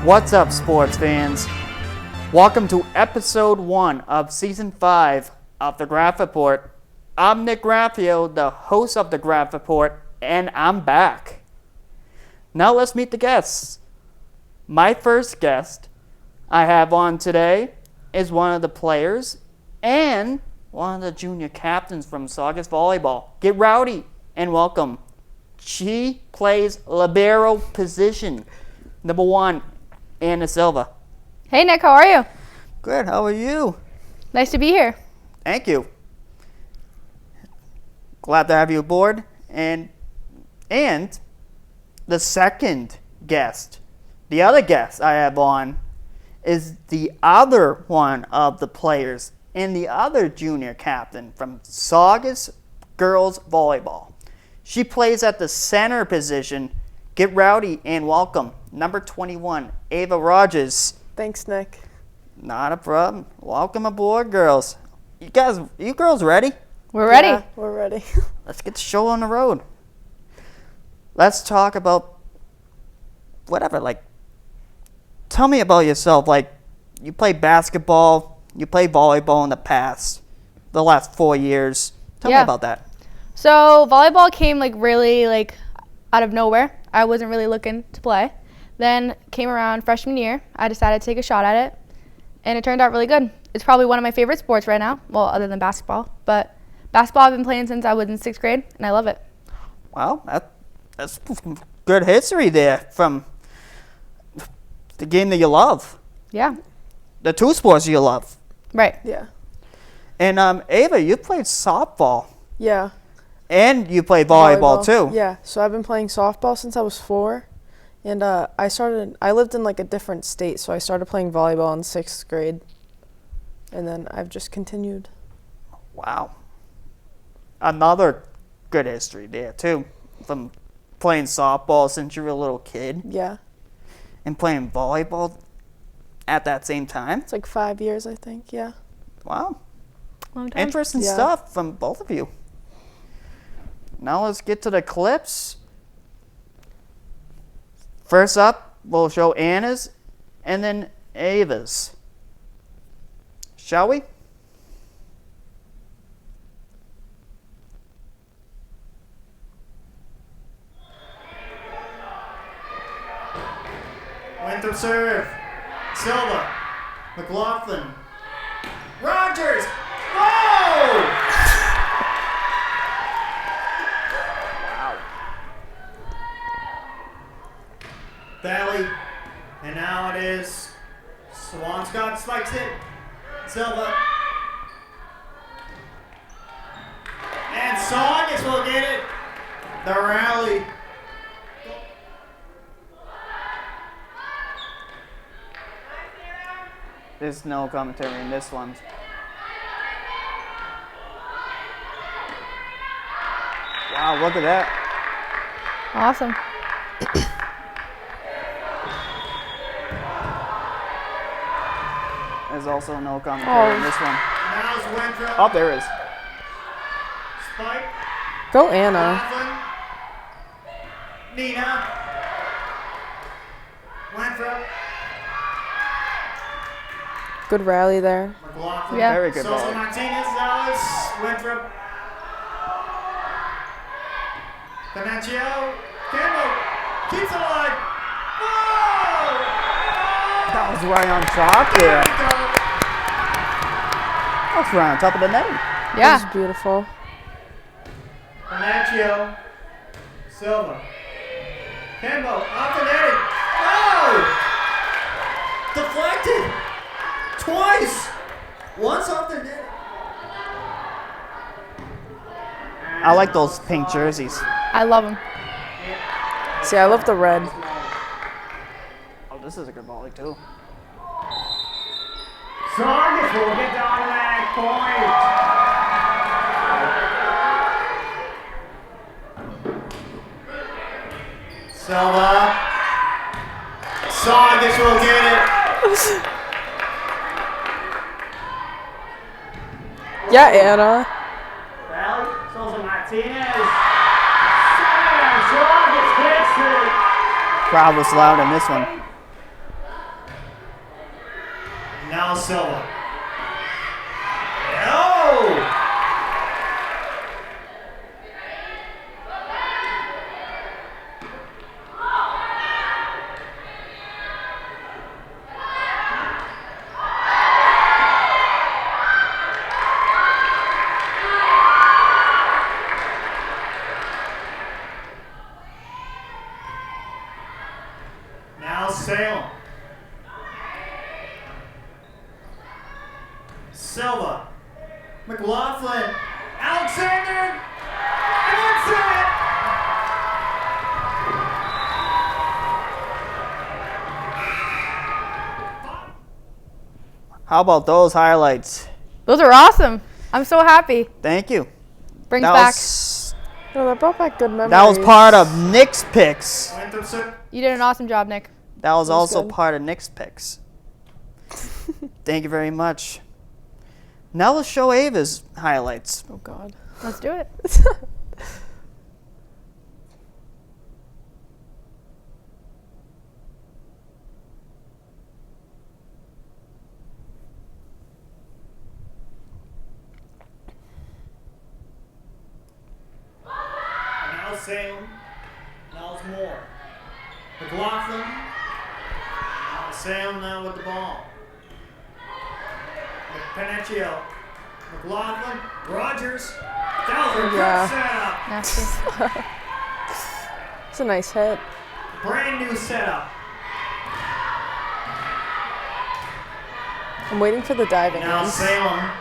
What's up, sports fans? Welcome to episode 1 of season 5 of the Graff Report. I'm Nick Graffeo, the host of the Graff Report, and I'm back. Now let's meet the guests. My first guest I have on today is one of the players and one of the junior captains from Saugus Volleyball. Get rowdy and welcome. She plays libero position. Number 1, Anna Silva. Hey Nick, how are you? Good, how are you? Nice to be here. Thank you. Glad to have you aboard. And the second guest, the other guest I have on, is the other one of the players and the other junior captain from Saugus Girls Volleyball. She plays at the center position. Get rowdy and welcome. Number 21, Ava Rogers. Thanks, Nick. Not a problem. Welcome aboard, girls. You girls ready? We're ready. Yeah, we're ready. Let's get the show on the road. Let's talk about whatever, tell me about yourself. You played basketball, you played volleyball in the the last 4 years. Tell me about that. So volleyball came really out of nowhere. I wasn't really looking to play. Then came around freshman year, I decided to take a shot at it, and it turned out really good. It's probably one of my favorite sports right now, well, other than basketball. But basketball I've been playing since I was in 6th grade, and I love it. Wow, that's good history there from the game that you love. Yeah. The two sports you love. Right. Yeah. And Ava, you played softball. Yeah. And you played volleyball too. Yeah. So I've been playing softball since I was 4. And I lived in a different state, so I started playing volleyball in 6th grade. And then I've just continued. Wow. Another good history there too. From playing softball since you were a little kid. Yeah. And playing volleyball at that same time. It's 5 years, I think. Yeah. Wow. Long time. Interesting stuff from both of you. Now let's get to the clips. First up, we'll show Anna's and then Ava's. Shall we? Winthrop serve. Silva. McLaughlin. Rogers. Oh! Wow. Valley. And now it is Swanscott spikes it. Silva. And Saugus will get it. The rally. There's no commentary in this one. Wow, look at that. Awesome. There's also no commentary in this one. Oh, there is. Spike. Go Anna. Laughlin. Nina. Winthrop. Good rally there. McLaughlin. Yeah. Very good Sosa ball. Martinez, Dallas, Winthrop. Panaccio, Campbell, keeps it alive. Oh! That was right on top there. That's right on top of the net. Yeah. This is beautiful. Panaccio, Silva. Campbell, off the netting. Oh! Deflected. Twice. Once off the net. I like those pink jerseys. I love them. See, I love the red. Oh, this is a good volley too. Saugus will get the automatic point. Silva. Saugus will get it. Yeah, Anna. Valley, Sosa Martinez. Saugus hits it. Crowd was loud in this one. Now Silva. Oh! Now Salem. Silva. McLaughlin. Alexander. And that's it. How about those highlights? Those are awesome. I'm so happy. Thank you. Brings That back. was, No, that brought back good memories. that was part of Nick's picks. Winthrop. You did an awesome job, Nick. That was also good. part of Nick's picks. Thank you very much. Now let's show Ava's highlights. Oh, God. Let's do it. Now Salem. Now it's Moore. McLaughlin. Now Salem now with the ball. Panaccio. McLaughlin. Rogers. That was a Yeah. good setup. Nasty. It's a nice hit. Brand new setup. I'm waiting for the diving. Now ones. Salem.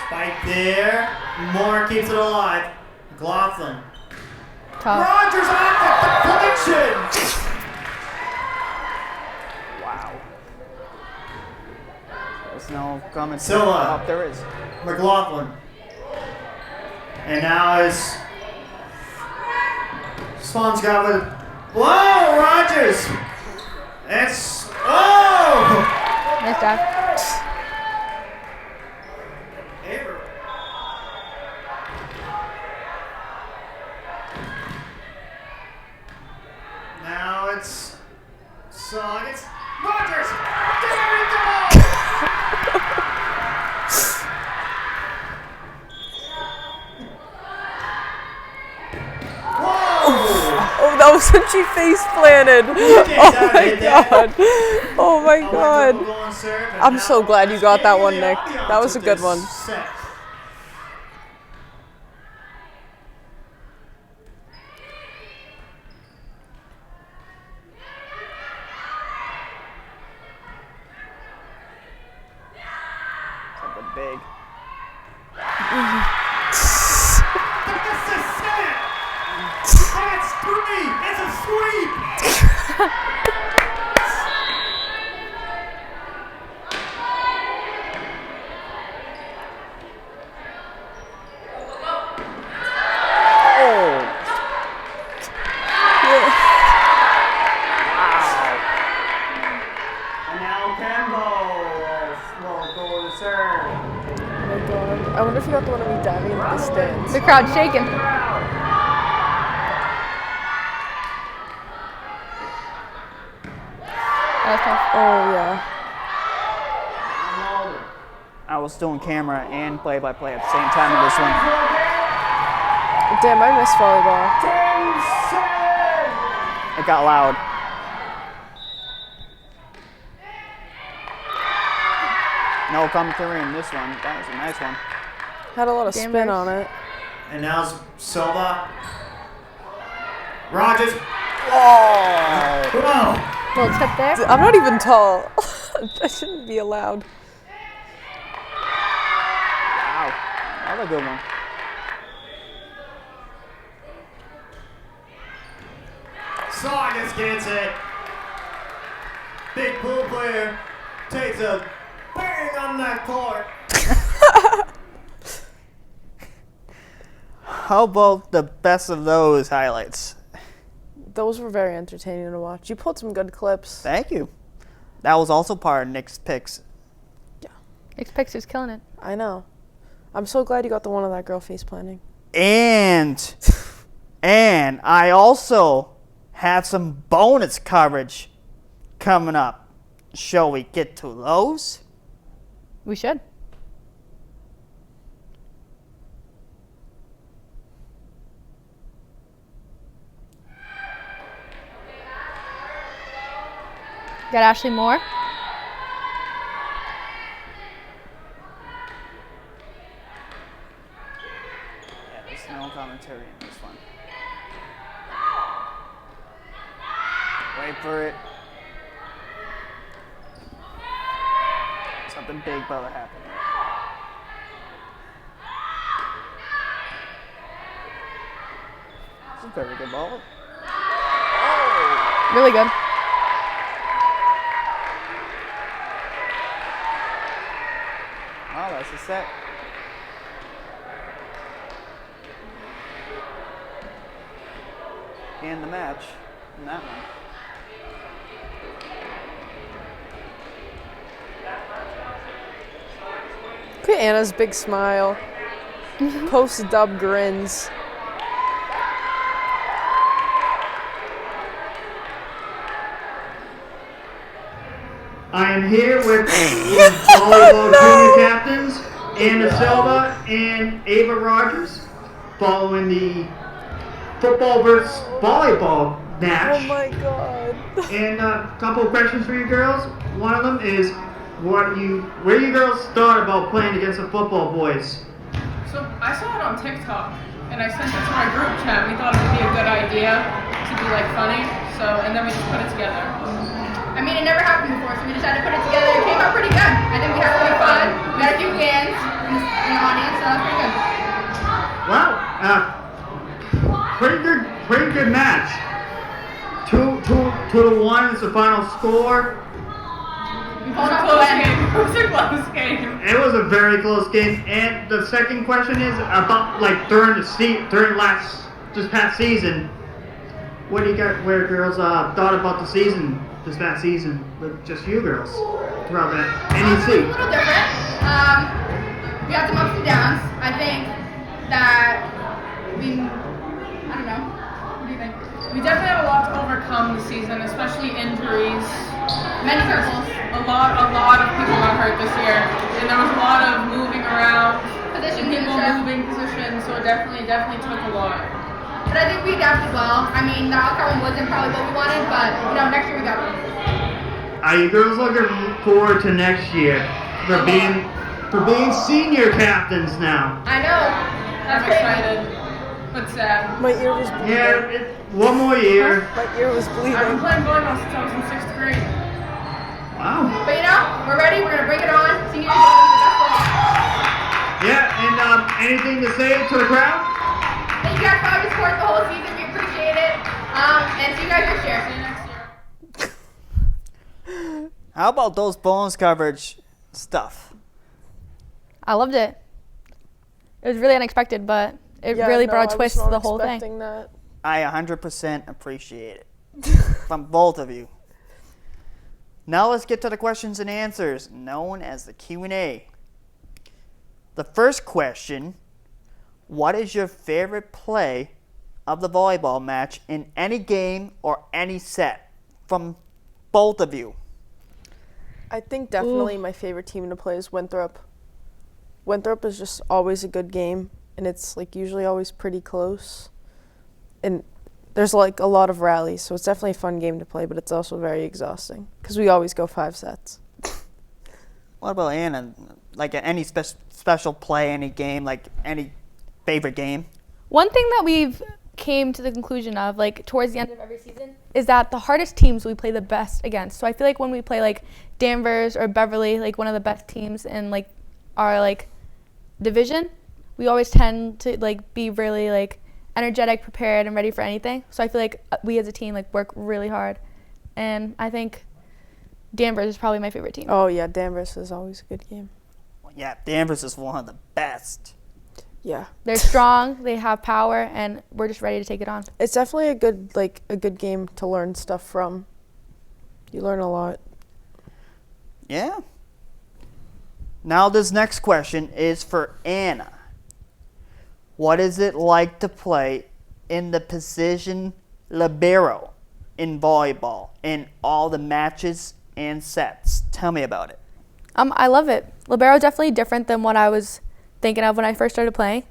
Spike there. Moore keeps it alive. McLaughlin. Tough. Rogers on the deflection. Wow. There's no comment. Silva. Oh, there is. McLaughlin. And now is Swan's got with. Whoa, Rogers. It's. Oh! Nice job. Avery. Now it's Saugus. Rogers! There we go! Whoa! Oh, that was when she face planted. Oh my God. Oh my God. I'm so glad you got that one, Nick. That was a good one. Something big. That's a set! That's three! It's a sweep! Oh. And now Kembo will go to serve. Oh my God. I wonder if you got the one of me diving into the stands. The crowd's shaking. That was tough. Oh, yeah. I was doing camera and play-by-play at the same time in this one. Damn, I missed volleyball. It got loud. No commentary in this one. That was a nice one. Had a lot of Damn spin nice. on it. And now Silva. Rogers. Oh! Whoa! Little tip there. I'm not even tall. I shouldn't be allowed. Wow. Another good one. Saugus gets it. Big pool player takes a bang on that court. How about the best of those highlights? Those were very entertaining to watch. You pulled some good clips. Thank you. That was also part of Nick's picks. Nick's picks is killing it. I know. I'm so glad you got the one of that girl face planting. And I also have some bonus coverage coming up. Shall we get to those? We should. Got Ashley Moore. Yeah, there's no commentary in this one. Wait for it. Something big about to happen. This is a very good ball. Really good. Wow, that's a set. And the match in that one. Look at Anna's big smile. Post-dub grins. I am here with the volleyball junior captains, Anna Silva and Ava Rogers, following the football versus volleyball match. Oh my god. And a couple of questions for you girls. One of them is, where you girls thought about playing against the football boys? So I saw it on TikTok, and I sent it to my group chat. We thought it would be a good idea to be like funny, and then we just put it together. I mean, it never happened before, so we decided to put it together. It came out pretty good. I think we had really fun. We got a few fans in the audience, so that's pretty good. Wow, pretty good match. 2-1 is the final score. We pulled off the win. It was a close game. It was a very close game. And the second question is about during this past season. What do you got? Where girls thought about the season this past season with just you girls throughout that It was a NEC? little different. We had some ups and downs. I think that I don't know. What do you think? We definitely had a lot to overcome this season, especially injuries. Many circles. A lot of people got hurt this year, and there was a lot of moving around, Position people stuff. moving positions, so it definitely took a lot. But I think we adapted well. I mean, the outcome wasn't probably what we wanted, but next year we got one. Are you girls looking forward to next year for being senior captains now? I know. I'm That's crazy. excited, but sad. My ear was bleeding. Yeah, one more year. My ear was I've been bleeding. playing volleyball since I was in 6th grade. Wow. But we're ready. We're gonna bring it on. Seniors are gonna be the best one. Yeah, and anything to say to the crowd? Thank you guys for all your support the whole season. We appreciate it. And see you guys next year. See you next year. How about those bonus coverage stuff? I loved it. It was really unexpected, but it Yeah, really no, brought I a twist was to not the whole thing. expecting that. I 100% appreciate it from both of you. Now let's get to the questions and answers, known as the Q&A. The first question, what is your favorite play of the volleyball match in any game or any set? From both of you. I think definitely my favorite team to play is Winthrop. Winthrop is just always a good game, and it's usually always pretty close. And there's a lot of rallies, so it's definitely a fun game to play, but it's also very exhausting because we always go 5 sets. What about Anna? Any special play, any game, any favorite game? One thing that we've came to the conclusion of, towards the end of every season, is that the hardest teams we play the best against. So I feel like when we play Danvers or Beverly, one of the best teams in our division, we always tend to be really energetic, prepared, and ready for anything. So I feel like we as a team work really hard, and I think Danvers is probably my favorite team. Oh yeah, Danvers is always a good game. Yeah, Danvers is one of the best. Yeah. They're strong, they have power, and we're just ready to take it on. It's definitely a good game to learn stuff from. You learn a lot. Yeah. Now this next question is for Anna. What is it like to play in the position libero in volleyball in all the matches and sets. Tell me about it. I love it. Libero is definitely different than what I was thinking of when I first started playing.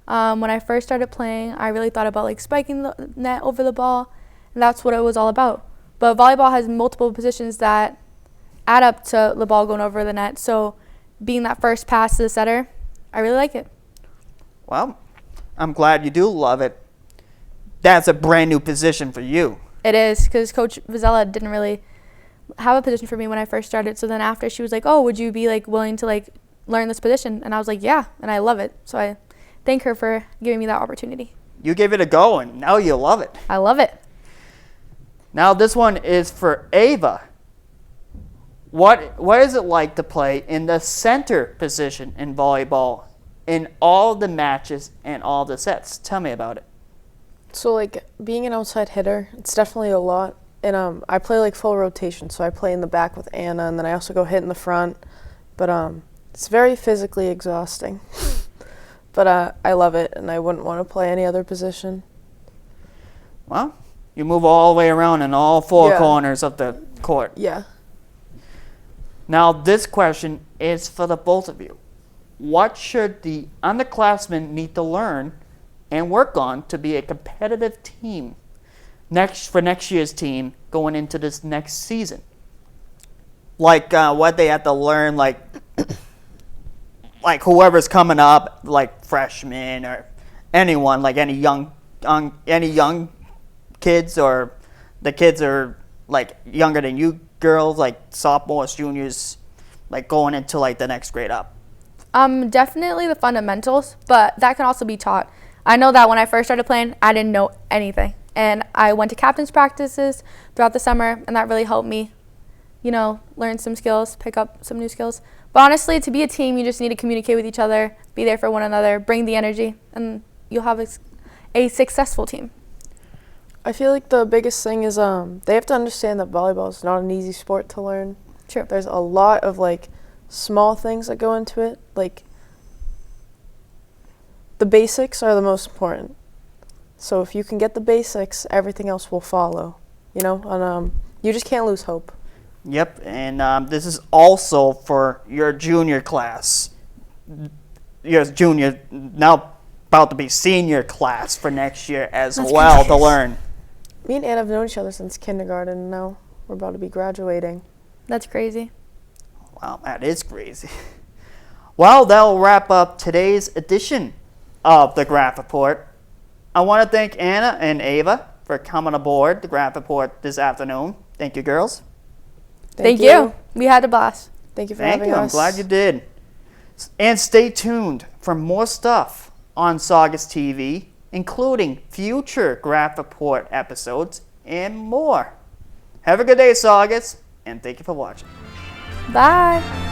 When I first started playing, I really thought about like spiking the net over the ball, and that's what it was all about. But volleyball has multiple positions that add up to the ball going over the net. So being that first pass to the setter, I really like it. Well, I'm glad you do love it. That's a brand new position for you. It is, because Coach Vizela didn't really have a position for me when I first started. So then after, she was like, oh, would you be like willing to like learn this position? And I was like, yeah, and I love it. So I thank her for giving me that opportunity. You gave it a go, and now you love it. I love it. Now this one is for Ava. What is it like to play in the center position in volleyball in all the matches and all the sets? Tell me about it. So like being an outside hitter, it's definitely a lot. And I play like full rotation, so I play in the back with Anna, and then I also go hit in the front. But it's very physically exhausting. But I love it, and I wouldn't want to play any other position. Well, you move all the way around in all four Yeah. corners of the court. Yeah. Now this question is for the both of you. What should the underclassmen need to learn and work on to be a competitive team for next year's team going into this next season? Like what they have to learn, like whoever's coming up, like freshmen or anyone, like any young kids, or the kids are like younger than you girls, like sophomores, juniors, like going into like the next grade up. Definitely the fundamentals, but that can also be taught. I know that when I first started playing, I didn't know anything. And I went to captain's practices throughout the summer, and that really helped me, learn some skills, pick up some new skills. But honestly, to be a team, you just need to communicate with each other, be there for one another, bring the energy, and you'll have a successful team. I feel like the biggest thing is they have to understand that volleyball is not an easy sport to learn. True. There's a lot of like small things that go into it. Like the basics are the most important. So if you can get the basics, everything else will follow. And you just can't lose hope. Yep, and this is also for your junior class. Your junior, now about to be senior class for next year as well to learn. Me and Anna have known each other since kindergarten, and now we're about to be graduating. That's crazy. Wow, that is crazy. Well, that'll wrap up today's edition of the Graff Report. I want to thank Anna and Ava for coming aboard the Graff Report this afternoon. Thank you, girls. Thank you. We had a blast. Thank you for Thank having you. us. I'm glad you did. And stay tuned for more stuff on Saugus TV, including future Graff Report episodes and more. Have a good day, Saugus, and thank you for watching. Bye.